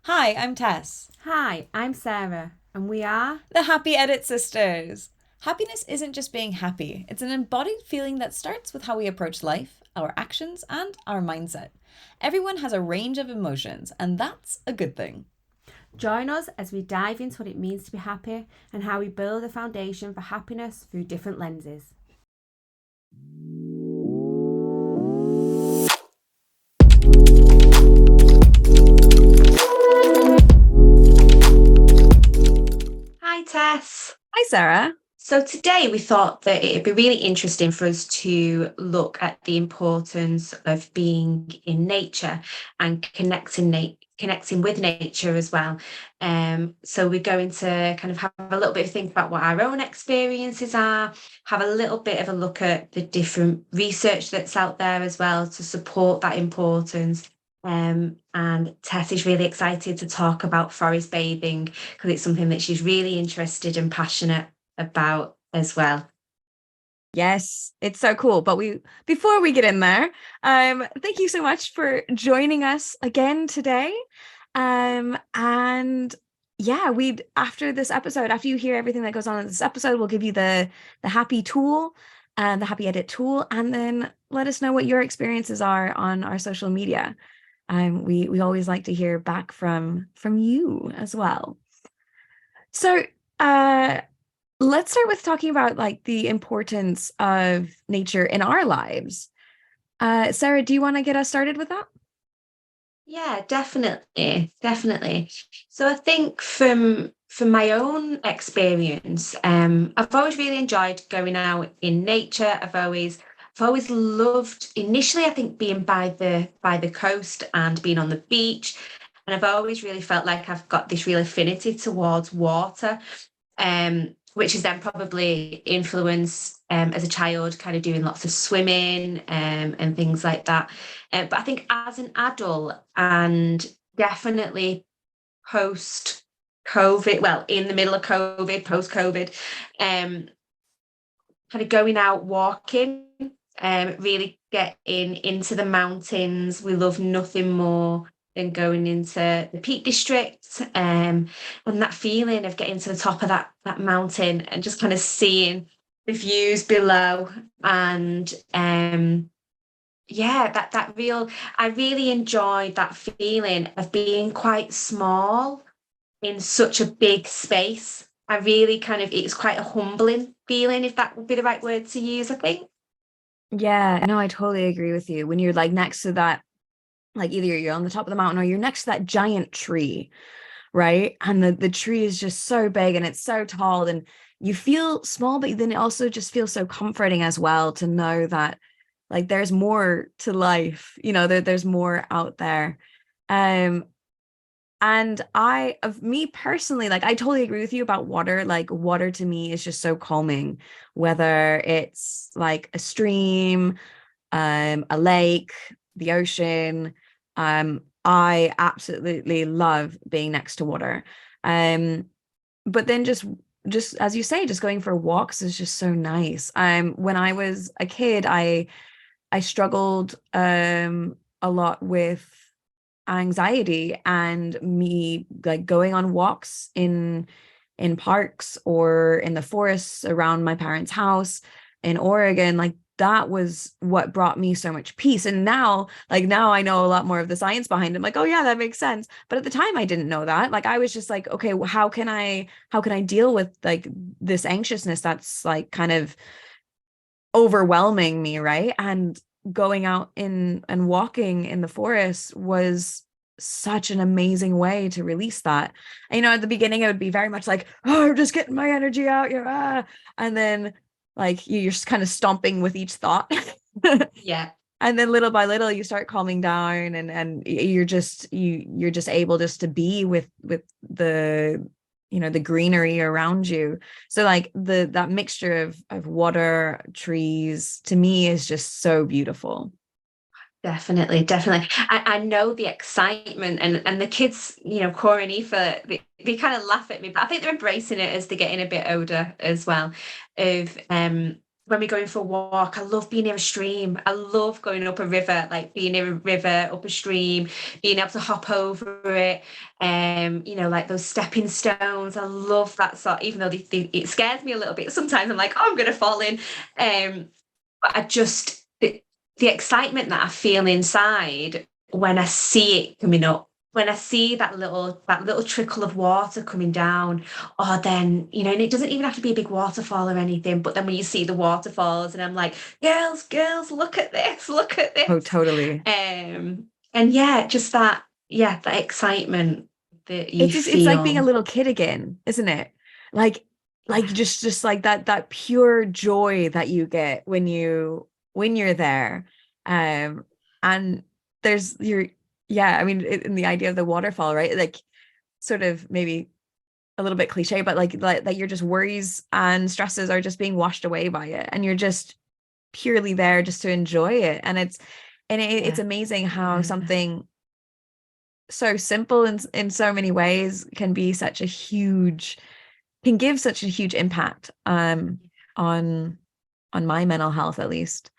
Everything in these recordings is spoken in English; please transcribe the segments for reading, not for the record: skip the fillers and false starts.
Hi, I'm Tess, Hi, I'm Sarah, and we are. the Happy Edit Sisters. Happiness isn't just being happy, it's an embodied feeling that starts with how we approach life, our actions, and our mindset. Everyone has a range of emotions, and that's a good thing. Join us as we dive into what it means to be happy and how we build a foundation for happiness through different lenses. Hi, Tess. Hi, Sarah. So, today we thought that it'd be really interesting for us to look at the importance of being in nature and connecting with nature as well. So, we're going to kind of have a little bit of think about what our own experiences are, have a little bit of a look at the different research that's out there as well to support that importance. And Tess is really excited to talk about forest bathing because it's something that she's really interested and passionate about as well. Yes, it's so cool. But before we get in there, thank you so much for joining us again today. And yeah, we'd after this episode, after you hear everything that goes on in this episode, we'll give you the happy tool and the happy edit tool, and then let us know what your experiences are on our social media. We always like to hear back from you as well. So uh let's start with talking about like the importance of nature in our lives. Sarah, do you want to get us started with that? Yeah, definitely, definitely. So I think from my own experience, I've always really enjoyed going out in nature. I've always loved initially, I think, being by the coast and being on the beach. And I've always really felt like I've got this real affinity towards water. Which is then probably influenced as a child, kind of doing lots of swimming and things like that. But I think as an adult and definitely post COVID, well, in the middle of COVID, post COVID, kind of going out walking, really getting into the mountains. We love nothing more than going into the Peak District, and that feeling of getting to the top of that mountain and just kind of seeing the views below. And yeah, that real, I really enjoyed that feeling of being quite small in such a big space. I really kind of, it's quite a humbling feeling, if that would be the right word to use, I think. Yeah, no, I totally agree with you. When you're like next to that, like either you're on the top of the mountain or you're next to that giant tree, right? And the tree is just so big and it's so tall, and you feel small, but then it also just feels so comforting as well to know that like there's more to life, there's more out there. Um, And of me personally, like I totally agree with you about water. Like water to me is just so calming, whether it's like a stream, a lake, the ocean. I absolutely love being next to water. Um, but then just as you say, just going for walks is just so nice. When I was a kid, I struggled a lot with anxiety, and me like going on walks in parks or in the forests around my parents' house in Oregon, like that was what brought me so much peace. And now I know a lot more of the science behind it. I'm like, oh yeah, that makes sense. But at the time I didn't know that. Like I was just like, okay, well, how can I deal with like this anxiousness that's like kind of overwhelming me, right? And going out in and walking in the forest was such an amazing way to release that. And, at the beginning it would be very much like, oh, I'm just getting my energy out, and then like you're just kind of stomping with each thought. Yeah. And then little by little you start calming down, and you're just able just to be with the greenery around you. So like that mixture of water, trees, to me is just so beautiful. Definitely, definitely. I know the excitement and the kids, Cora and Aoife, they kind of laugh at me, but I think they're embracing it as they're getting a bit older as well. Of when we're going for a walk, I love being near a stream. I love going up a river, like being near a river, up a stream, being able to hop over it. Like those stepping stones. I love that sort, even though it scares me a little bit. Sometimes I'm like, oh, I'm going to fall in. But the excitement that I feel inside when I see it coming up, when I see that little trickle of water coming down, or then, and it doesn't even have to be a big waterfall or anything, but then when you see the waterfalls and I'm like, girls, look at this, look at Oh, this. totally. And yeah, just that excitement that you It's like being a feel. little kid again, isn't it? Like Yeah, just like that pure joy that you get when you're there. Um and there's your yeah, I mean in the idea of the waterfall, right? Like sort of maybe a little bit cliche, but like that your just worries and stresses are just being washed away by it, and you're just purely there just to enjoy it. And it's yeah, amazing how yeah, something so simple in so many ways can be such a huge can give such a huge impact on my mental health at least.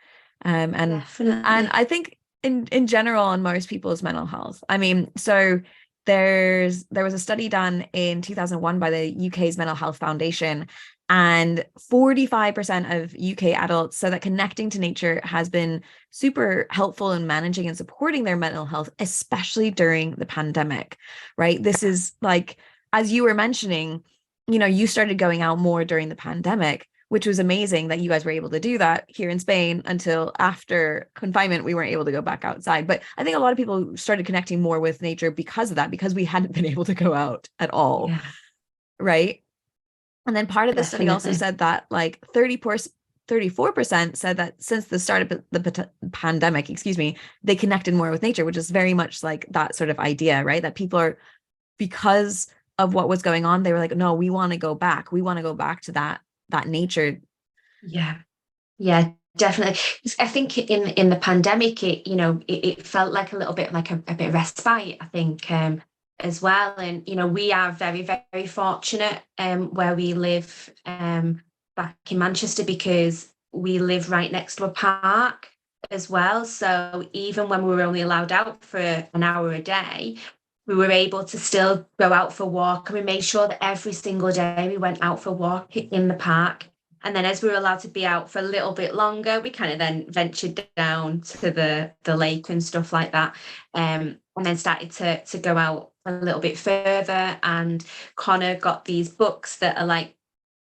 And definitely. I think in general on most people's mental health. I mean, so there was a study done in 2001 by the UK's Mental Health Foundation, and 45% of UK adults said that connecting to nature has been super helpful in managing and supporting their mental health, especially during the pandemic, right? This is like, as you were mentioning, you started going out more during the pandemic, which was amazing that you guys were able to do that here in Spain. Until after confinement, we weren't able to go back outside. But I think a lot of people started connecting more with nature because of that, because we hadn't been able to go out at all, Yeah, right? And then part of the study also definitely. said that like 34% said that since the start of the pandemic, excuse me, they connected more with nature, which is very much like that sort of idea, right? That people are, because of what was going on, they were like, no, we want to go back. We want to go back to that nature. Yeah. Yeah, definitely. 'Cause I think in the pandemic, it felt like a little bit like a bit of respite, I think, as well. And, we are very, very fortunate where we live back in Manchester, because we live right next to a park as well. So even when we were only allowed out for an hour a day, we were able to still go out for a walk. And we made sure that every single day we went out for a walk in the park. And then as we were allowed to be out for a little bit longer, we kind of then ventured down to the lake and stuff like that. And then started to go out a little bit further. And Connor got these books that are like,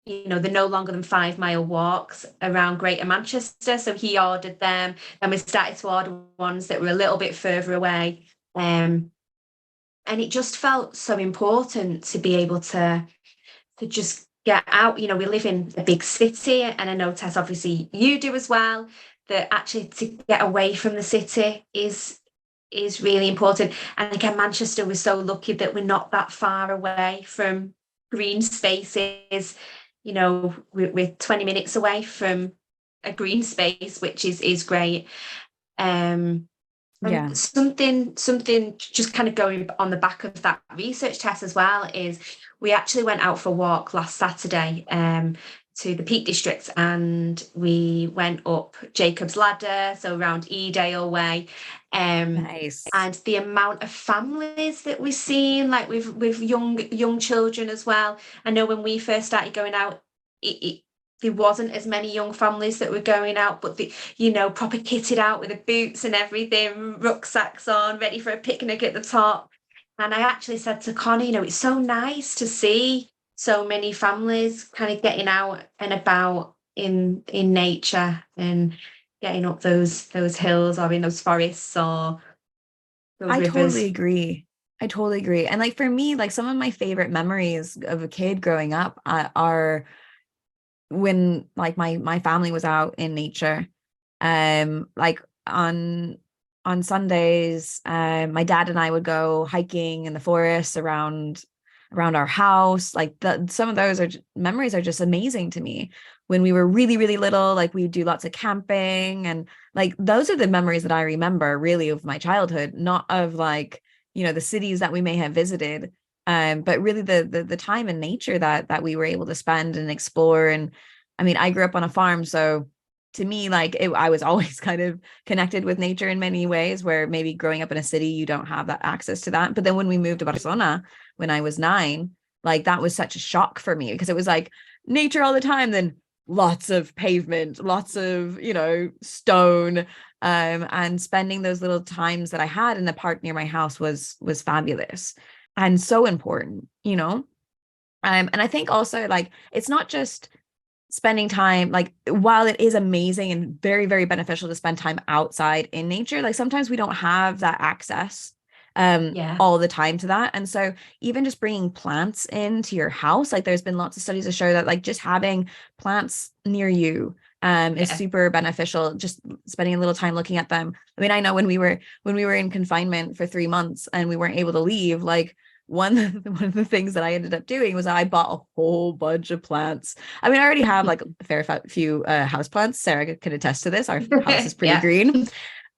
they're no longer than 5 mile walks around Greater Manchester. So he ordered them, and we started to order ones that were a little bit further away. And it just felt so important to be able to just get out. We live in a big city, and I know, Tess, obviously you do as well, that actually to get away from the city is really important. And again, Manchester, we're so lucky that we're not that far away from green spaces. We're 20 minutes away from a green space, which is great. Um, Yeah. and something just kind of going on the back of that research test as well is we actually went out for a walk last Saturday to the Peak District, and we went up Jacob's Ladder, so around Edale Way. Nice. And the amount of families that we've seen, like with young children as well. I know when we first started going out, there wasn't as many young families that were going out, but proper kitted out with the boots and everything, rucksacks on, ready for a picnic at the top. And I actually said to Connie, it's so nice to see so many families kind of getting out and about in nature and getting up those hills or in those forests or those I totally rivers. agree. I totally agree. And like for me, like some of my favorite memories of a kid growing up are when like my family was out in nature. Like on Sundays, my dad and I would go hiking in the forest around our house. Like some of those memories are just amazing to me. When we were really, really little, like we would do lots of camping, and like those are the memories that I remember really of my childhood, not of like, the cities that we may have visited. But really the time in nature that we were able to spend and explore. And I mean, I grew up on a farm, so to me, like I was always kind of connected with nature in many ways, where maybe growing up in a city, you don't have that access to that. But then when we moved to Barcelona when I was 9, like that was such a shock for me, because it was like nature all the time, then lots of pavement, lots of, stone. And spending those little times that I had in the park near my house was fabulous and so important. And I think also, like, it's not just spending time, like, while it is amazing and very, very beneficial to spend time outside in nature, like sometimes we don't have that access Yeah. all the time to that. And so even just bringing plants into your house, like there's been lots of studies to show that like just having plants near you is Yeah. super beneficial, just spending a little time looking at them. I mean, I know when we were in confinement for 3 months and we weren't able to leave, like one of the things that I ended up doing was I bought a whole bunch of plants. I mean, I already have like a fair few house plants. Sarah can attest to this. Our house is pretty Yeah. green.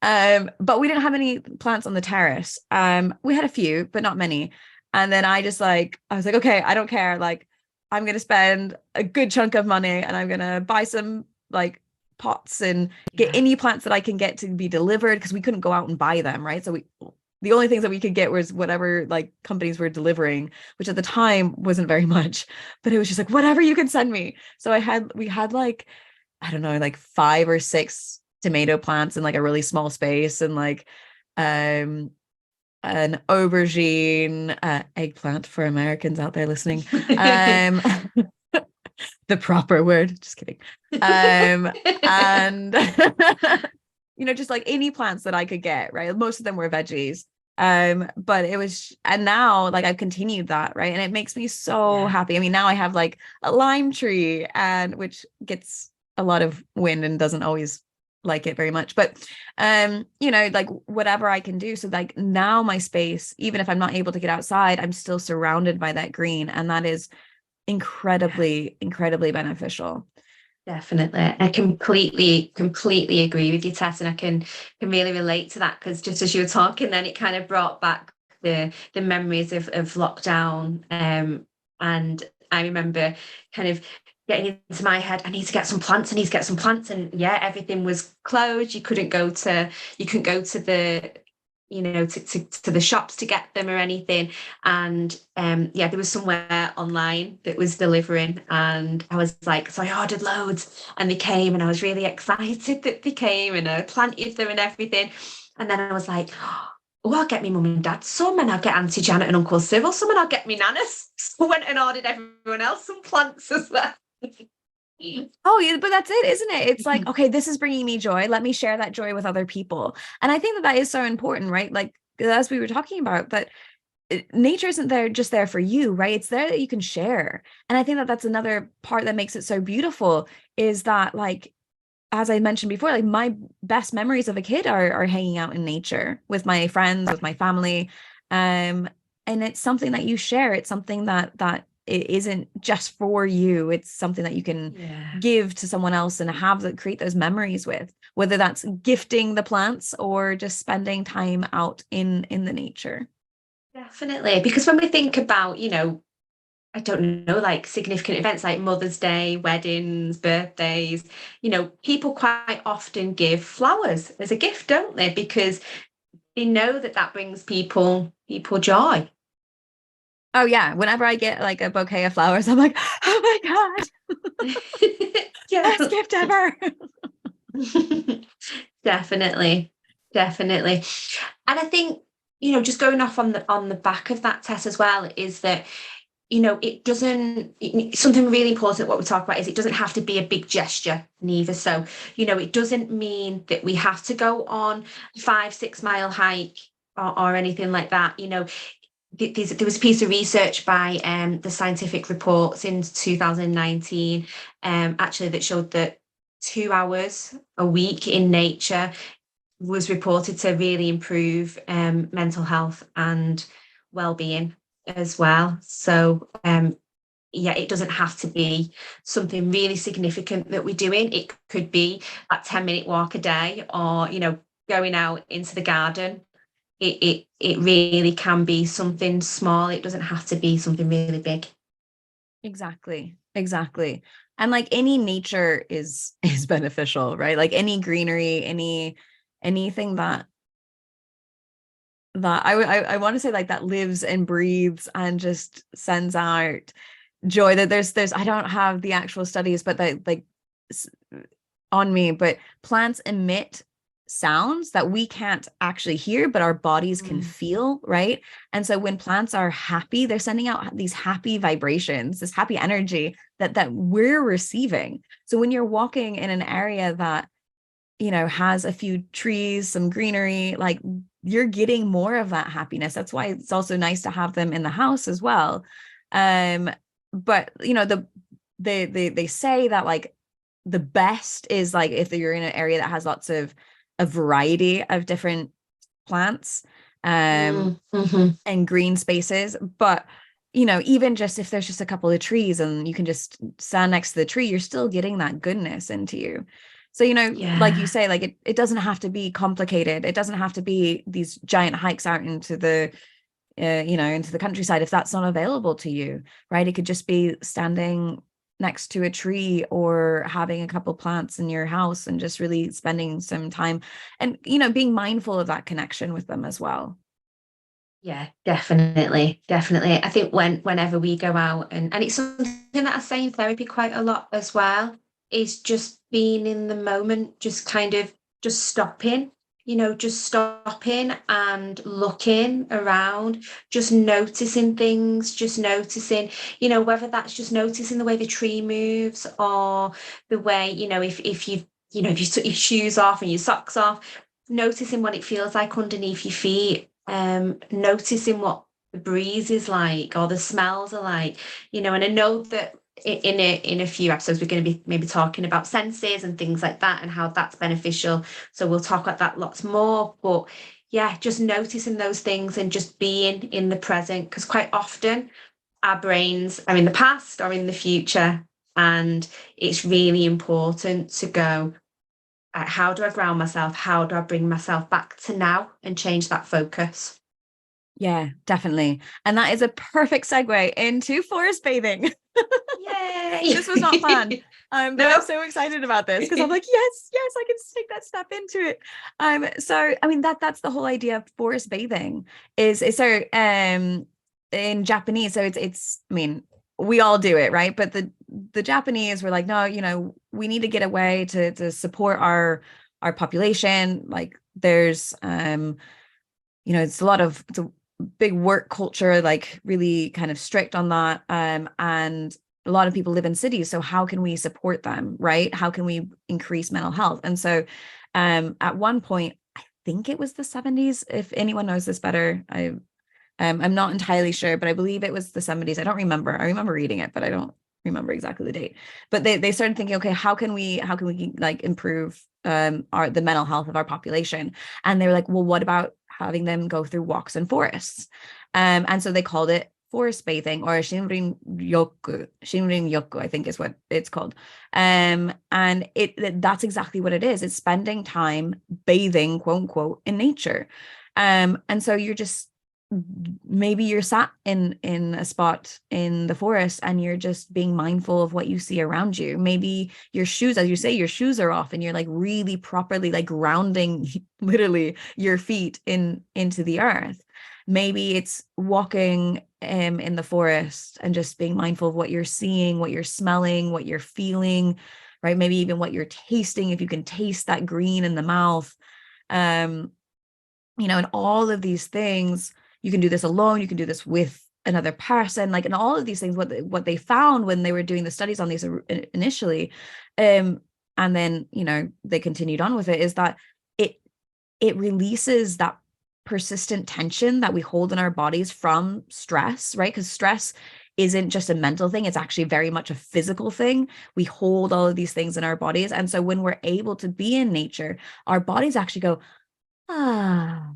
But we didn't have any plants on the terrace. We had a few, but not many. And then I was like, okay, I don't care. Like, I'm gonna spend a good chunk of money and I'm gonna buy some like pots and get Yeah. any plants that I can get to be delivered, because we couldn't go out and buy them, right? So the only things that we could get was whatever like companies were delivering, which at the time wasn't very much, but it was just like whatever you could send me. So we had like, I don't know, like 5 or 6 tomato plants in like a really small space, and like um an aubergine, eggplant for Americans out there listening. Um the proper word, just kidding. And just like any plants that I could get, right? Most of them were veggies. But it was, and now like I've continued that, right? And it makes me so Yeah. happy. I mean, now I have like a lime tree, and which gets a lot of wind and doesn't always like it very much, but like whatever I can do. So like now my space, even if I'm not able to get outside, I'm still surrounded by that green, and that is incredibly, incredibly beneficial. Definitely. I completely agree with you, Tess, and I can really relate to that, because just as you were talking, then it kind of brought back the memories of lockdown. And I remember kind of getting into my head, I need to get some plants, I need to get some plants. And yeah, everything was closed. You couldn't go to the to the shops to get them or anything. And yeah, there was somewhere online that was delivering, and I was like, so I ordered loads and they came, and I was really excited that they came, and I planted them and everything. And then I was like, oh, I'll get me mum and dad some, and I'll get Auntie Janet and Uncle Cyril some, and I'll get me nanas. So I went and ordered everyone else some plants as well. Oh, yeah, but that's it, isn't it? It's like, okay, this is bringing me joy. Let me share that joy with other people. And I think that is so important, right? Like, as we were talking about, that nature isn't just there for you, right? It's there that you can share. And I think that that's another part that makes it so beautiful, is that, like, as I mentioned before, like my best memories of a kid are hanging out in nature with my friends, with my family. And it's something that you share. It's something that it isn't just for you. It's something that you can Yeah. give to someone else and create those memories with, whether that's gifting the plants or just spending time out in the nature. Definitely. Because when we think about, I don't know, like significant events like Mother's Day, weddings, birthdays, people quite often give flowers as a gift, don't they? Because they know that that brings people joy. Oh yeah, whenever I get like a bouquet of flowers, I'm like, oh my God, Yeah. best gift ever. Definitely. Definitely. And I think, just going off on the back of that, Tess, as well, is that it doesn't, something really important what we talk about is it doesn't have to be a big gesture neither. So, it doesn't mean that we have to go on a 5-6 mile hike or anything like that. There was a piece of research by the Scientific Reports in 2019, actually, that showed that 2 hours a week in nature was reported to really improve mental health and well-being as well. So yeah, it doesn't have to be something really significant that we're doing. It could be a 10-minute walk a day, or going out into the garden. It really can be something small. It doesn't have to be something really big. Exactly. Exactly. And like any nature is beneficial, right? Like any greenery, anything that I want to say like that lives and breathes and just sends out joy. That there's I don't have the actual studies, but that like on me, but plants emit sounds that we can't actually hear, but our bodies can feel, right? And so when plants are happy, they're sending out these happy vibrations, this happy energy that we're receiving. So when you're walking in an area that, you know, has a few trees, some greenery, like you're getting more of that happiness. That's why it's also nice to have them in the house as well. But you know, they say that like the best is like if you're in an area that has lots of a variety of different plants and green spaces. But you know, even just if there's just a couple of trees and you can just stand next to the tree, you're still getting that goodness into you. So, you know, like you say, like it doesn't have to be complicated. It doesn't have to be these giant hikes out into the you know, into the countryside if that's not available to you, right? It could just be standing next to a tree or having a couple plants in your house and just really spending some time and, you know, being mindful of that connection with them as well. Yeah, definitely, definitely. I think whenever we go out, and it's something that I say in therapy quite a lot as well, is just being in the moment, just kind of just stopping, just stopping and looking around, just noticing things, just noticing, whether that's just noticing the way the tree moves or the way, if you if you took your shoes off and your socks off, noticing what it feels like underneath your feet, noticing what the breeze is like or the smells are like, and I know that in a few episodes we're going to be maybe talking about senses and things like that and how that's beneficial. So we'll talk about that lots more. But yeah, just noticing those things and just being in the present, because quite often our brains are in the past or in the future, and it's really important to go, how do I ground myself? How do I bring myself back to now and change that focus? Yeah, definitely. And that is a perfect segue into forest bathing. Yay! This was not planned. But I'm No. so excited about this because I'm like, yes, I can take that step into it. So I mean that's the whole idea of forest bathing is so in Japanese. So it's I mean, we all do it, right? But the Japanese were like, no, you know, we need to get away to support our population. Like there's you know, it's a big work culture, like really kind of strict on that. And a lot of people live in cities. So how can we support them, right? How can we increase mental health? And so at one point, I think it was the 70s, if anyone knows this better, I'm not entirely sure, but I believe it was the 70s. I don't remember. I remember reading it, but I don't remember exactly the date. But they started thinking, okay, how can we like improve the mental health of our population? And they were like, well, what about having them go through walks in forests? And so they called it forest bathing, or Shinrin yoku, I think is what it's called. And that's exactly what it is. It's spending time bathing, quote unquote, in nature. And so you're just maybe you're sat in a spot in the forest and you're just being mindful of what you see around you. Maybe your shoes, as you say, your shoes are off and you're like really properly like grounding literally your feet into the earth. Maybe it's walking in the forest and just being mindful of what you're seeing, what you're smelling, what you're feeling, right? Maybe even what you're tasting, if you can taste that green in the mouth. um you know, and all of these things, you can do this alone, you can do this with another person, like, and all of these things, what they found when they were doing the studies on these initially, and then, you know, they continued on with it, is that it it releases that persistent tension that we hold in our bodies from stress, right? Because stress isn't just a mental thing, it's actually very much a physical thing. We hold all of these things in our bodies, and so when we're able to be in nature, our bodies actually go, ah,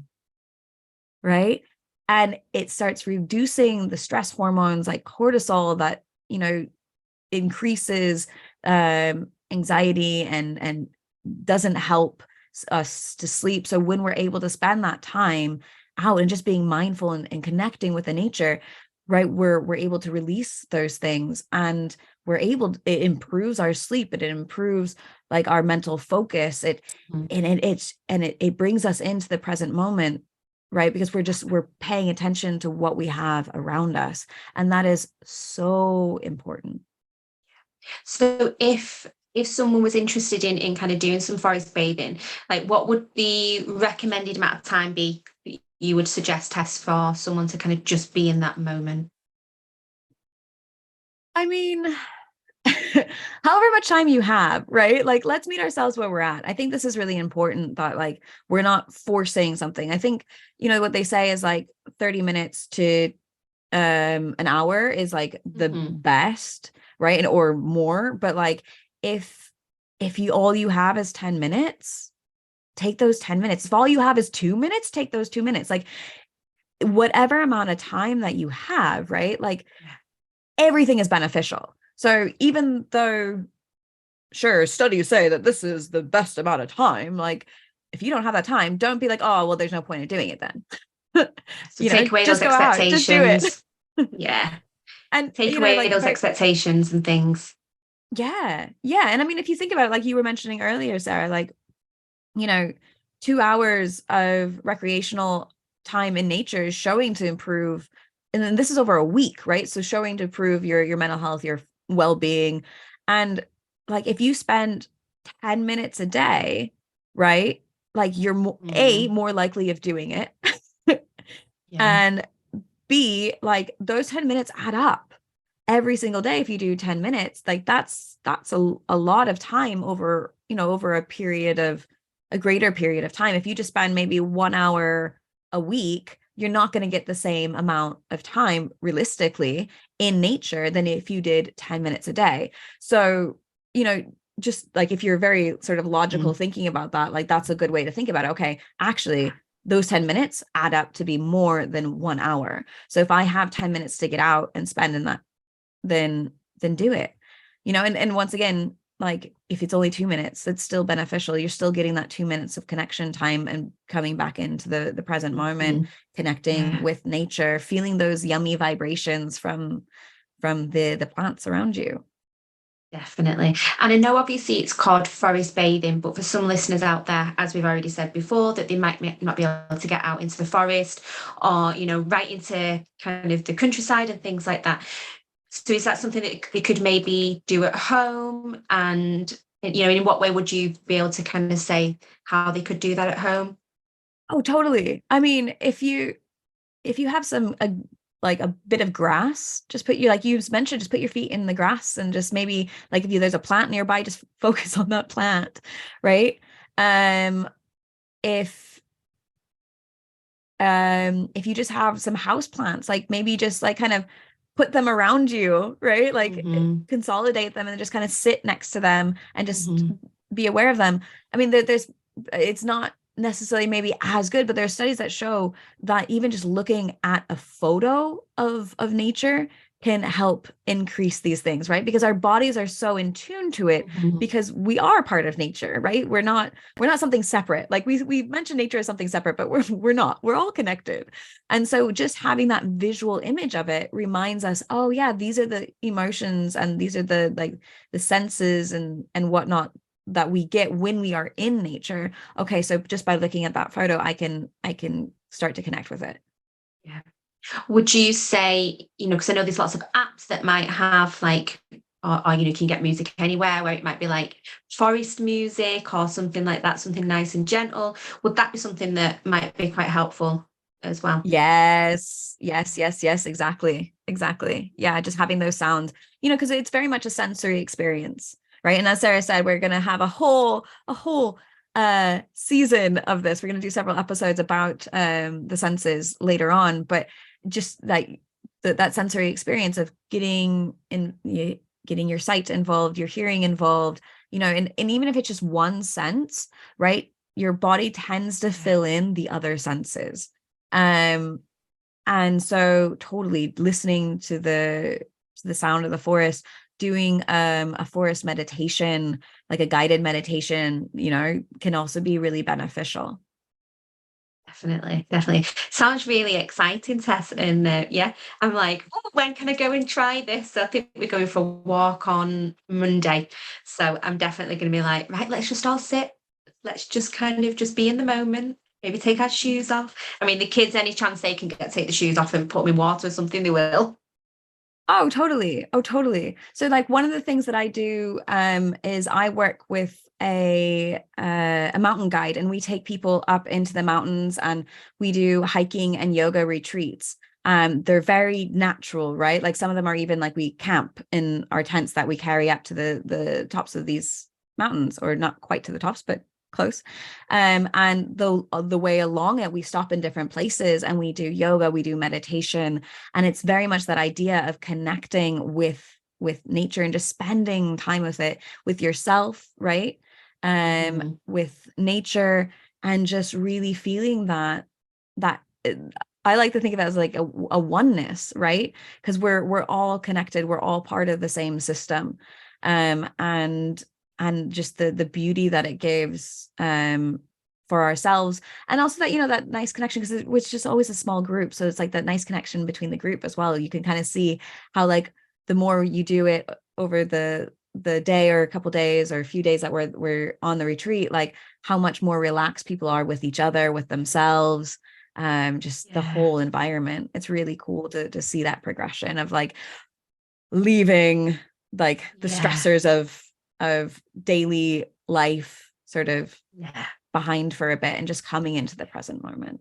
right? And it starts reducing the stress hormones like cortisol that, you know, increases anxiety and doesn't help us to sleep. So when we're able to spend that time out and just being mindful and connecting with the nature, right, we're able to release those things, and it improves our sleep, it improves like our mental focus, Mm. it brings us into the present moment, right? Because we're paying attention to what we have around us, and that is so important. So if someone was interested in kind of doing some forest bathing, like what would the recommended amount of time be that you would suggest, Tess, for someone to kind of just be in that moment? I mean, however much time you have, right? Like, let's meet ourselves where we're at. I think this is really important, that like we're not forcing something. I think, what they say is like 30 minutes to an hour is like the Mm-hmm. best, right? And or more. But like if you all you have is 10 minutes, take those 10 minutes. If all you have is 2 minutes, take those 2 minutes. Like whatever amount of time that you have, right? Like everything is beneficial. So even though, sure, studies say that this is the best amount of time, like if you don't have that time, don't be like, oh, well, there's no point in doing it then. So take away those Just go out, just do it. expectations. Yeah. And Take away like those expectations and things. yeah, yeah. And I mean, if you think about it, like you were mentioning earlier, Sarah, like, you know 2 hours of recreational time in nature is showing to improve, and then this is over a week, right? So showing to improve your mental health, your well-being. And like if you spend 10 minutes a day, right, like you're Mm. more likely of doing it. Yeah. And B, like those 10 minutes add up every single day. If you do 10 minutes, like that's a lot of time over, over a greater period of time. If you just spend maybe 1 hour a week, you're not going to get the same amount of time realistically in nature than if you did 10 minutes a day. So, just like if you're very sort of logical Mm. thinking about that, like that's a good way to think about it. Okay, actually, those 10 minutes add up to be more than 1 hour. So if I have 10 minutes to get out and spend in that, then do it. And once again, like if it's only 2 minutes, it's still beneficial. You're still getting that 2 minutes of connection time and coming back into the present moment, Mhm. connecting Yeah. with nature, feeling those yummy vibrations from the plants around you. Definitely. And I know obviously it's called forest bathing, but for some listeners out there, as we've already said before, that they might not be able to get out into the forest or, right into kind of the countryside and things like that. So is that something that they could maybe do at home? And, in what way would you be able to kind of say how they could do that at home? Oh, totally. I mean, if you have some like a bit of grass, just put like you mentioned, just put your feet in the grass, and just maybe like there's a plant nearby, just focus on that plant, right? Um, if if you just have some house plants, like maybe just like kind of put them around you, right? Like Hmm. consolidate them and just kind of sit next to them and just Hmm. be aware of them. I mean, it's not necessarily maybe as good, but there are studies that show that even just looking at a photo of nature can help increase these things, right? Because our bodies are so in tune to it, Hmm. because we are part of nature, right? We're not something separate. Like we mentioned nature as something separate, but we're not. We're all connected. And so just having that visual image of it reminds us, oh yeah, these are the emotions and these are the like the senses and whatnot that we get when we are in nature. Okay, so just by looking at that photo, I can start to connect with it. Yeah. Would you say, because I know there's lots of apps that might have like, or you can get music anywhere where it might be like forest music or something like that, something nice and gentle. Would that be something that might be quite helpful as well? Yes, yes, yes, yes, exactly. Exactly. Yeah, just having those sounds, because it's very much a sensory experience, right? And as Sarah said, we're going to have a whole season of this. We're going to do several episodes about the senses later on, but just like that sensory experience of getting your sight involved, your hearing involved, and even if it's just one sense, right? Your body tends to Yeah. fill in the other senses. um and so totally listening to the sound of the forest, doing a forest meditation, like a guided meditation, can also be really beneficial. Definitely, definitely. Sounds really exciting, Tess. And yeah, I'm like, oh, when can I go and try this? So I think we're going for a walk on Monday. So I'm definitely going to be like, right, let's just all sit. Let's just kind of just be in the moment. Maybe take our shoes off. I mean, the kids, any chance they can get take the shoes off and put them in water or something, they will. Oh, totally. Oh, totally. So like one of the things that I do is I work with a mountain guide, and we take people up into the mountains and we do hiking and yoga retreats. They're very natural, right? Like some of them are even like we camp in our tents that we carry up to the tops of these mountains, or not quite to the tops, but close. And the way along it, we stop in different places and we do yoga, we do meditation, and it's very much that idea of connecting with nature and just spending time with it, with yourself, right? With nature, and just really feeling that I like to think of it as like a oneness, right? Because we're all connected, we're all part of the same system. And just the beauty that it gives for ourselves, and also that, you know, that nice connection, because it was just always a small group, so it's like that nice connection between the group as well. You can kind of see how like the more you do it over the day or a couple days or a few days that we're on the retreat, like how much more relaxed people are with each other, with themselves, just the Yeah, whole environment. It's really cool to see that progression of like leaving like the yeah, stressors of daily life sort of yeah. behind for a bit and just coming into the present moment.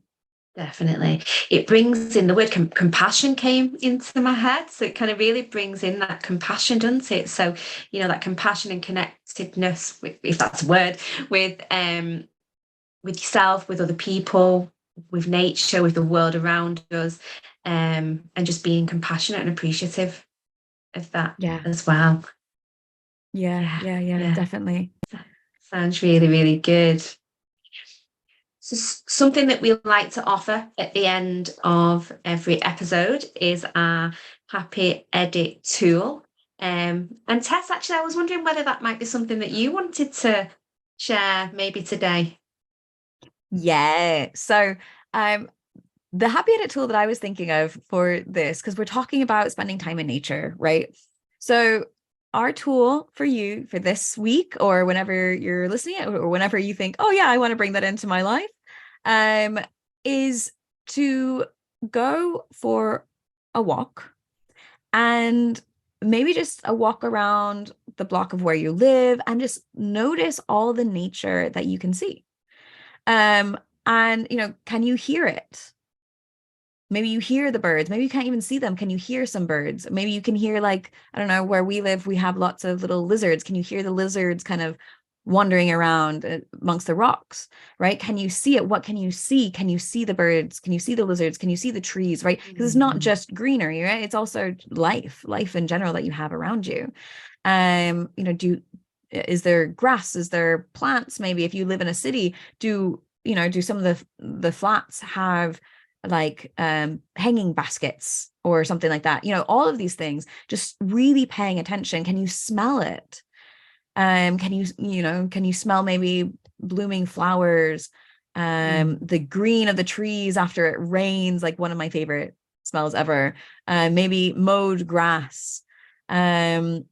Definitely. It brings in the word compassion came into my head. So it kind of really brings in that compassion, doesn't it? So, you know, that compassion and connectedness, if that's a word, with yourself, with other people, with nature, with the world around us, and just being compassionate and appreciative of that Yeah. as well. Yeah. Yeah, Yeah. Yeah. yeah. Definitely. Sounds really, really good. So something that we like to offer at the end of every episode is our happy edit tool. And Tess, actually, I was wondering whether that might be something that you wanted to share maybe today. Yeah. So um the happy edit tool that I was thinking of for this, because we're talking about spending time in nature, right? So our tool for you for this week, or whenever you're listening, or whenever you think, oh yeah, I want to bring that into my life, um, is to go for a walk, and maybe just a walk around the block of where you live and just notice all the nature that you can see. Um, and you know, can you hear it? Maybe you hear the birds. Maybe you can't even see them. Can you hear some birds? Maybe you can hear, like, I don't know, where we live, we have lots of little lizards. Can you hear the lizards kind of wandering around amongst the rocks, right? Can you see it? What can you see? Can you see the birds? Can you see the lizards? Can you see the trees, right? Because it's not Mm. just greenery, right? It's also life in general that you have around you. You know, is there grass? Is there plants? Maybe if you live in a city, do some of the flats have like hanging baskets or something like that? You know, all of these things, just really paying attention. Can you smell it? Can you smell maybe blooming flowers, Mm. the green of the trees after it rains, like one of my favorite smells ever. Maybe mowed grass. um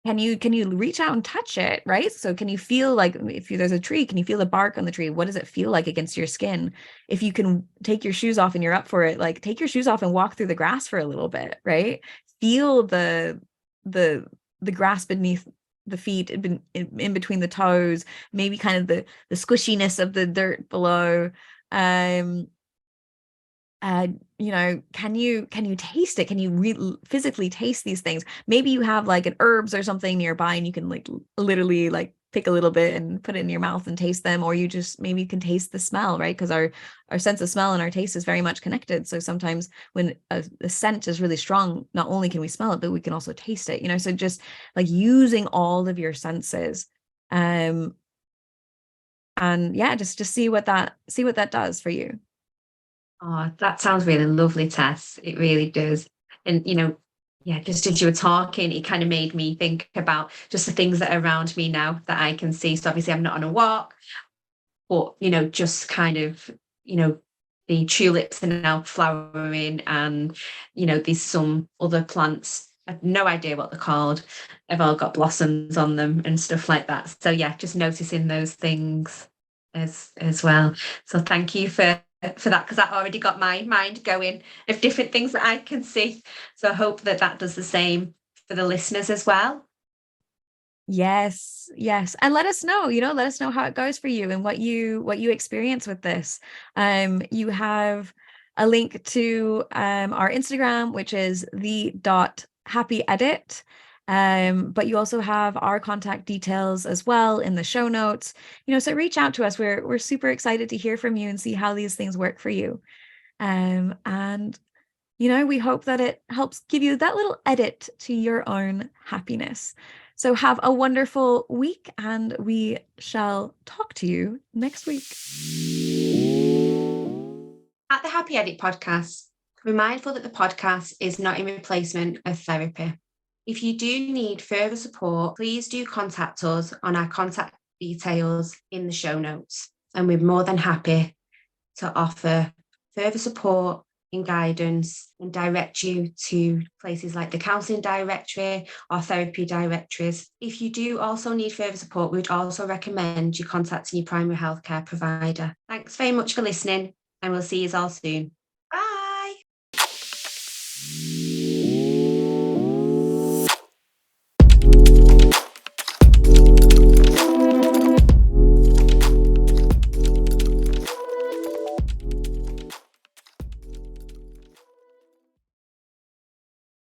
can you reach out and touch it, right? So can you feel, like, if there's a tree, can you feel the bark on the tree? What does it feel like against your skin? If you can take your shoes off and you're up for it, like take your shoes off and walk through the grass for a little bit, right? Feel the the grass beneath the feet, in between the toes, maybe kind of the squishiness of the dirt below. um uh can you taste it? Can you physically taste these things? Maybe you have like an herbs or something nearby, and you can like literally like pick a little bit and put it in your mouth and taste them, or you just maybe can taste the smell, right? Because our sense of smell and our taste is very much connected. So sometimes when a scent is really strong, not only can we smell it, but we can also taste it, so just like using all of your senses. Um and yeah, just see what that does for you. Oh, that sounds really lovely, Tess. It really does. And, yeah, just as you were talking, it kind of made me think about just the things that are around me now that I can see. So obviously I'm not on a walk, but, just kind of the tulips are now flowering, and, there's some other plants. I have no idea what they're called. They've all got blossoms on them and stuff like that. So yeah, just noticing those things as well. So thank you for that, because that already got my mind going of different things that I can see. So I hope that does the same for the listeners as well. Yes, yes. And let us know, let us know how it goes for you and what you experience with this. You have a link to our Instagram, which is the.happyedit. But you also have our contact details as well in the show notes. So reach out to us. We're super excited to hear from you and see how these things work for you. And we hope that it helps give you that little edit to your own happiness. So have a wonderful week, and we shall talk to you next week. At the Happy Edit podcast, we're mindful that the podcast is not in replacement of therapy. If you do need further support, please do contact us on our contact details in the show notes. And we're more than happy to offer further support and guidance and direct you to places like the counselling directory or therapy directories. If you do also need further support, we would also recommend you contacting your primary healthcare provider. Thanks very much for listening, and we'll see you all soon.